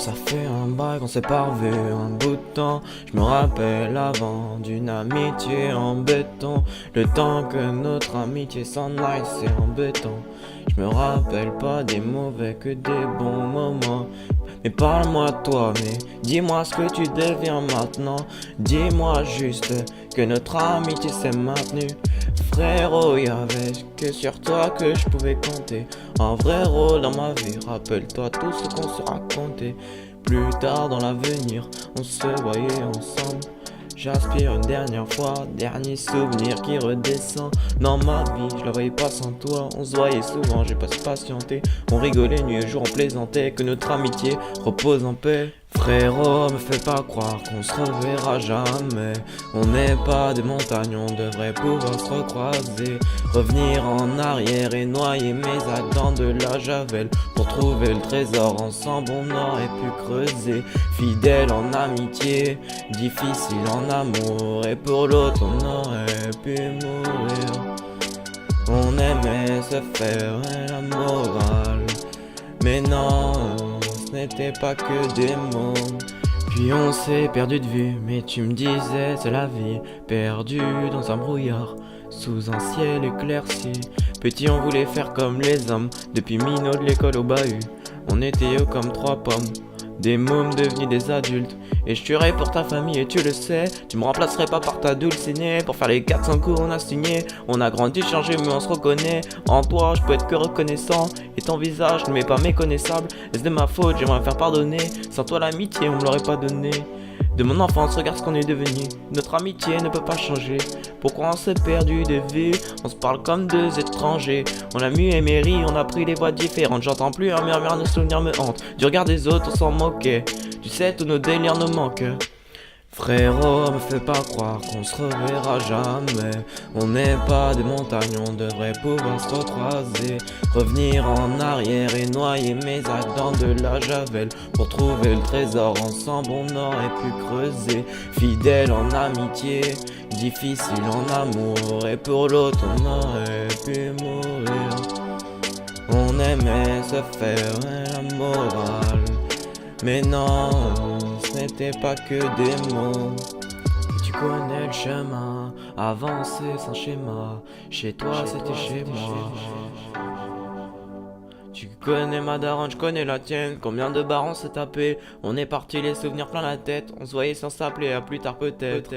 ça fait un bail qu'on s'est pas revu un bout de temps. Je me rappelle avant d'une amitié en béton. Le temps que notre amitié s'en aille, c'est embêtant. Je me rappelle pas des mauvais que des bons moments. Mais parle-moi de toi, mais dis-moi ce que tu deviens maintenant. Dis-moi juste que notre amitié s'est maintenue. Frérot, y'avait que sur toi que je pouvais compter. Un vrai rôle dans ma vie, rappelle-toi tout ce qu'on se racontait. Plus tard dans l'avenir, on se voyait ensemble. J'aspire une dernière fois, dernier souvenir qui redescend dans ma vie. Je la voyais pas sans toi, on se voyait souvent, j'ai pas su patienter. On rigolait nuit et jour, on plaisantait, que notre amitié repose en paix. Frérot, me fais pas croire qu'on se reverra jamais. On n'est pas des montagnes, on devrait pouvoir se recroiser. Revenir en arrière et noyer mes actes dans de la javel. Pour trouver le trésor ensemble, on aurait pu creuser. Fidèle en amitié, difficile en amour. Et pour l'autre, on aurait pu mourir. On aimait se faire la morale, mais non, ce n'était pas que des mots. Puis on s'est perdu de vue, mais tu me disais c'est la vie. Perdu dans un brouillard, sous un ciel éclairci. Petit on voulait faire comme les hommes, depuis minot de l'école au bahut. On était haut comme trois pommes, des mômes devenus des adultes. Et je tuerais pour ta famille et tu le sais. Tu me remplacerais pas par ta dulcinée. Pour faire les 400 coups on a signé. On a grandi, changé mais on se reconnaît. En toi je peux être que reconnaissant. Et ton visage ne m'est pas méconnaissable. Est-ce de ma faute, j'aimerais me faire pardonner. Sans toi l'amitié on me l'aurait pas donné. De mon enfance, regarde ce qu'on est devenu. Notre amitié ne peut pas changer. Pourquoi on s'est perdu de vue? On se parle comme deux étrangers. On a mu et mairie, on a pris des voies différentes. J'entends plus un murmure, nos souvenirs me hantent. Du regard des autres, on s'en moquait. Tu sais, tous nos délires nous manquent. Frérot, me fais pas croire qu'on se reverra jamais. On n'est pas des montagnes, on devrait pouvoir se recroiser. Revenir en arrière et noyer mes actes dans de la javel. Pour trouver le trésor ensemble, on aurait pu creuser. Fidèle en amitié, difficile en amour. Et pour l'autre, on aurait pu mourir. On aimait se faire la morale, mais non, ce n'était pas que des mots. Et tu connais le chemin, avancer sans schéma. Chez toi c'était chez moi. Tu connais ma daronne, je connais la tienne. Combien de bars on s'est tapé. On est parti les souvenirs plein la tête. On se voyait sans s'appeler, à plus tard peut-être.